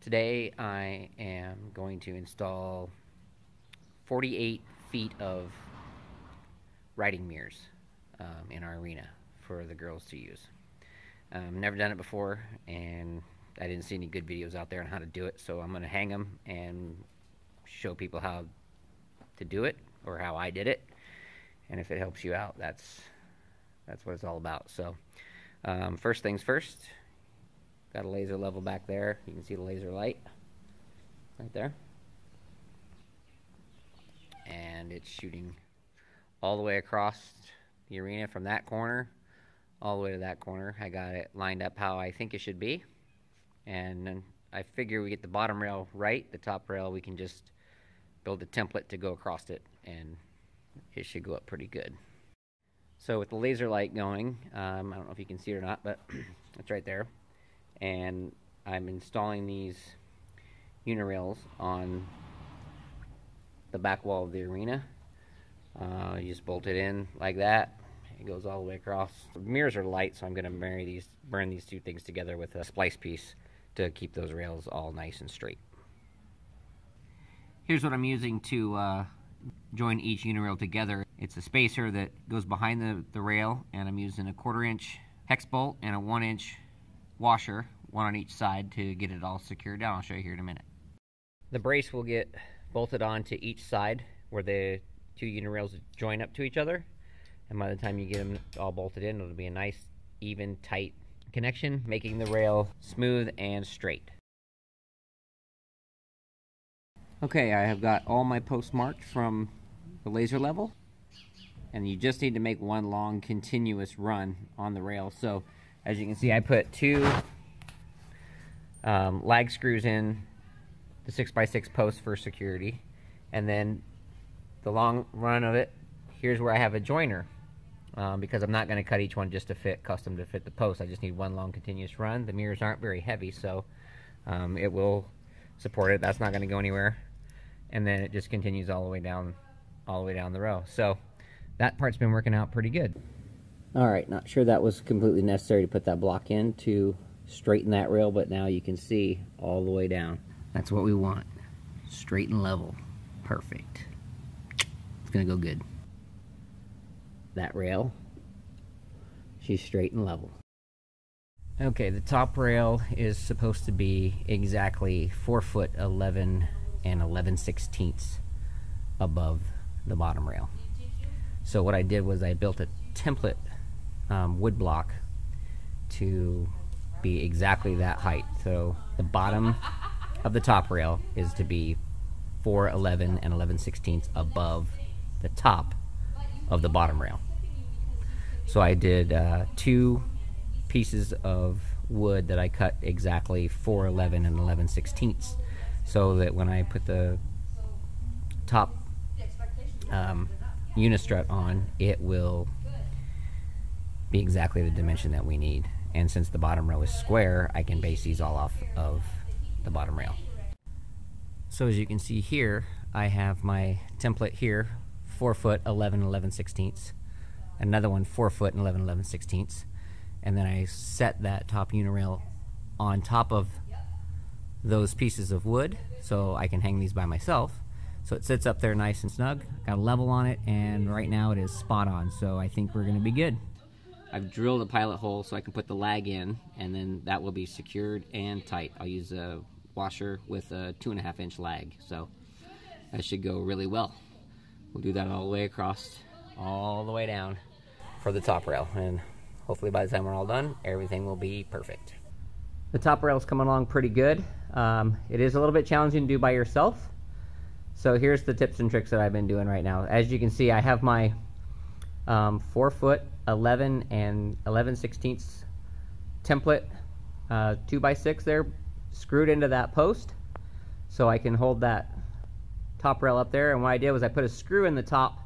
Today I am going to install 48 feet of riding mirrors in our arena for the girls to use. Never done it before, and I didn't see any good videos out there on how to do it, so I'm going to hang them and show people how to do it, or how I did it, and if it helps you out, that's what it's all about. So first things first, got a laser level back there. You can see the laser light right there, and it's shooting all the way across the arena from that corner all the way to that corner. I got it lined up how I think it should be, and then I figure we get the bottom rail right, the top rail we can just build a template to go across it, and it should go up pretty good. So with the laser light going, I don't know if you can see it or not, but it's right there, and I'm installing these unirails on the back wall of the arena. You just bolt it in like that. It goes all the way across. The mirrors are light, so I'm going to burn these two things together with a splice piece to keep those rails all nice and straight. Here's what I'm using to join each unirail together. It's a spacer that goes behind the rail, and I'm using a 1/4 inch hex bolt and a 1 inch washer, one on each side, to get it all secured down. I'll show you here in a minute. The brace will get bolted onto each side where the two unirails join up to each other, and by the time you get them all bolted in, it'll be a nice, even, tight connection, making the rail smooth and straight. Okay, I have got all my posts marked from the laser level, and you just need to make one long continuous run on the rail. So as you can see, I put two lag screws in the 6x6 post for security, and then the long run of it, here's where I have a joiner, because I'm not going to cut each one just to fit, custom to fit the post. I just need one long continuous run. The mirrors aren't very heavy, so it will support it. That's not going to go anywhere, and then it just continues all the way down the row. So that part's been working out pretty good. Alright, not sure that was completely necessary to put that block in to straighten that rail, but now you can see all the way down. That's what we want. Straight and level. Perfect. It's gonna go good. That rail, she's straight and level. Okay, the top rail is supposed to be exactly 4 foot 11 and 11/16 above the bottom rail. So what I did was I built a template wood block to be exactly that height. So the bottom of the top rail is to be 4'11 and 11/16 above the top of the bottom rail. So I did two pieces of wood that I cut exactly 4'11 and 11/16, so that when I put the top Unistrut on, it will be exactly the dimension that we need. And since the bottom rail is square, I can base these all off of the bottom rail. So as you can see here, I have my template here, 4 foot 11 11/16, another one 4 foot 11 11/16, and then I set that top unirail on top of those pieces of wood so I can hang these by myself. So it sits up there nice and snug, got a level on it, and right now it is spot on, so I think we're gonna be good. I've drilled a pilot hole so I can put the lag in, and then that will be secured and tight. I'll use a washer with a 2.5 inch lag, so that should go really well. We'll do that all the way across, all the way down for the top rail, and hopefully by the time we're all done, everything will be perfect. The top rail is coming along pretty good. It is a little bit challenging to do by yourself, so here's the tips and tricks that I've been doing right now. As you can see, I have my 4 foot 11 and 11/16 template 2x6 there screwed into that post, so I can hold that top rail up there. And what I did was I put a screw in the top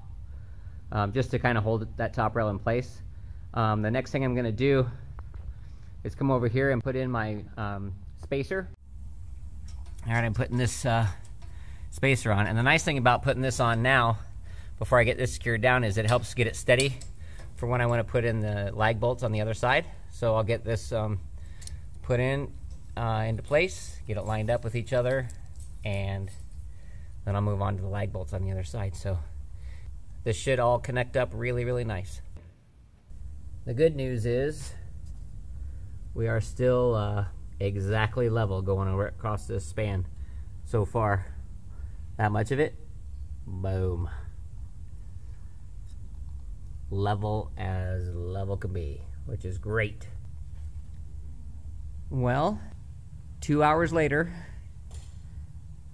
just to kind of hold that top rail in place. The next thing I'm going to do is come over here and put in my spacer. Alright, I'm putting this spacer on, and the nice thing about putting this on now before I get this secured down is it helps get it steady for when I want to put in the lag bolts on the other side. So I'll get this put in into place, get it lined up with each other, and then I'll move on to the lag bolts on the other side. So this should all connect up really, really nice. The good news is we are still exactly level going over across this span so far. That much of it, boom. Level as level can be, which is great. Well, 2 hours later,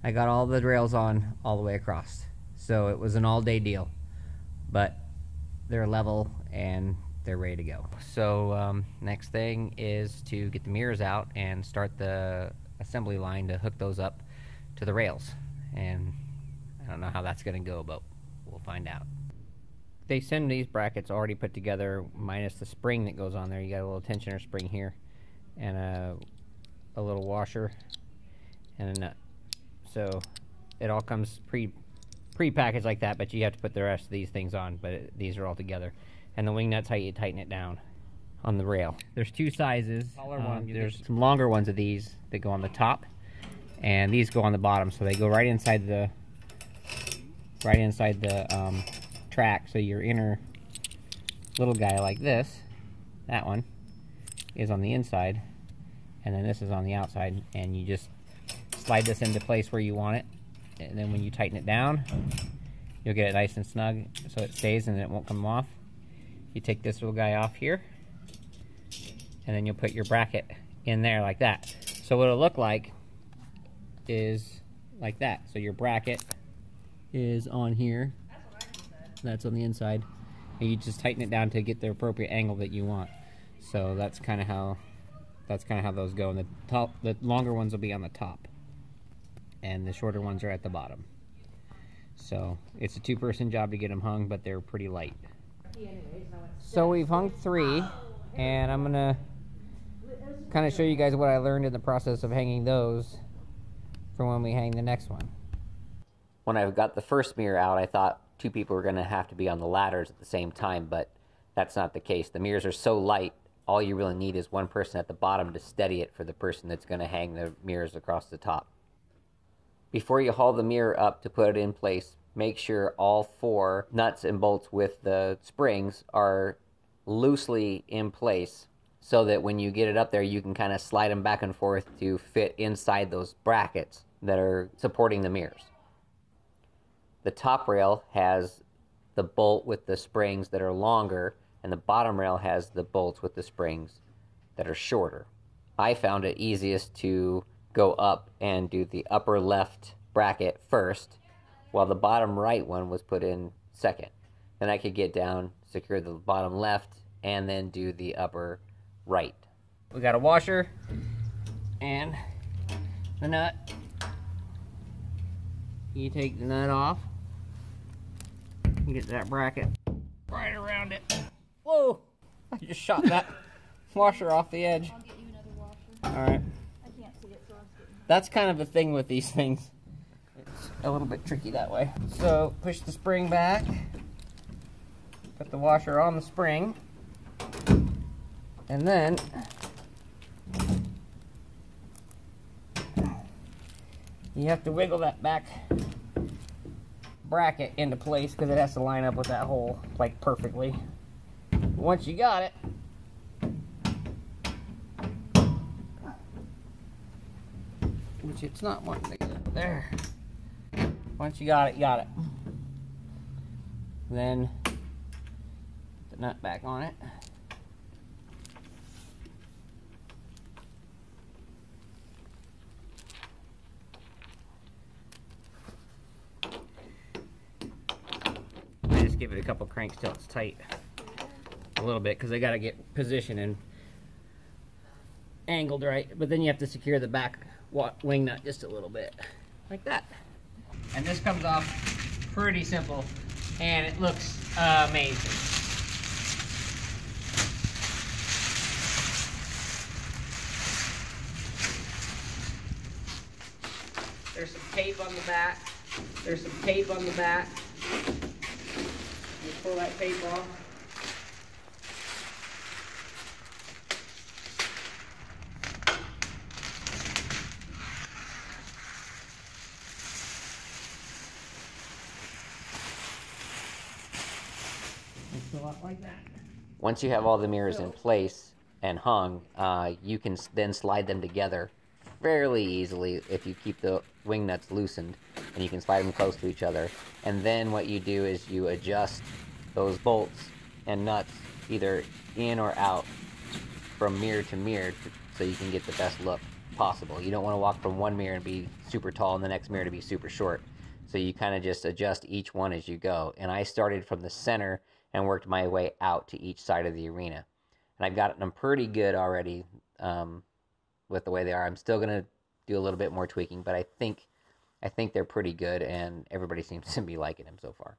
I got all the rails on all the way across. So it was an all-day deal, but they're level and they're ready to go. So next thing is to get the mirrors out and start the assembly line to hook those up to the rails. And I don't know how that's going to go, but we'll find out. They send these brackets already put together, minus the spring that goes on there. You got a little tensioner spring here, and a little washer, and a nut. So it all comes pre-packaged like that, but you have to put the rest of these things on. But these are all together. And the wing nut's how you tighten it down on the rail. There's two sizes. There's some longer ones of these that go on the top, and these go on the bottom. So they go right inside the track. So your inner little guy like this, that one, is on the inside, and then this is on the outside. And you just slide this into place where you want it, and then when you tighten it down, you'll get it nice and snug so it stays and it won't come off. You take this little guy off here, and then you'll put your bracket in there like that. So what it'll look like is like that. So your bracket is on here. That's on the inside. And you just tighten it down to get the appropriate angle that you want. So that's kind of how those go. And the longer ones will be on the top, and the shorter ones are at the bottom. So it's a two-person job to get them hung, but they're pretty light. So we've hung 3, and I'm gonna kind of show you guys what I learned in the process of hanging those for when we hang the next one. When I got the first mirror out, I thought 2 people were gonna have to be on the ladders at the same time, but that's not the case. The mirrors are so light, all you really need is one person at the bottom to steady it for the person that's gonna hang the mirrors across the top. Before you haul the mirror up to put it in place, make sure all 4 nuts and bolts with the springs are loosely in place so that when you get it up there, you can kind of slide them back and forth to fit inside those brackets that are supporting the mirrors. The top rail has the bolt with the springs that are longer, and the bottom rail has the bolts with the springs that are shorter. I found it easiest to go up and do the upper left bracket first, while the bottom right one was put in second. Then I could get down, secure the bottom left, and then do the upper right. We got a washer and the nut. You take the nut off and get that bracket right around it. Whoa! I just shot that washer off the edge. I'll get you another washer. Alright. I can't see it, so I'm sitting. That's kind of a thing with these things. It's a little bit tricky that way. So push the spring back, put the washer on the spring, and then you have to wiggle that back bracket into place because it has to line up with that hole like perfectly. Once you got it, which it's not wanting to get there. Once you got it, you got it. Then put the nut back on it. I just give it a couple cranks till it's tight. A little bit, because I got to get position and angled right. But then you have to secure the back wing nut just a little bit, like that. And this comes off pretty simple, and it looks amazing. There's some tape on the back. There's some tape on the back. You pull that tape off. a lot like that. Once you have all the mirrors in place and hung, you can then slide them together fairly easily if you keep the wing nuts loosened, and you can slide them close to each other. And then what you do is you adjust those bolts and nuts either in or out from mirror to mirror so you can get the best look possible. You don't want to walk from one mirror and be super tall and the next mirror to be super short. So you kind of just adjust each one as you go. And I started from the center and worked my way out to each side of the arena. And I've gotten them pretty good already with the way they are. I'm still going to do a little bit more tweaking, but I think they're pretty good, and everybody seems to be liking them so far.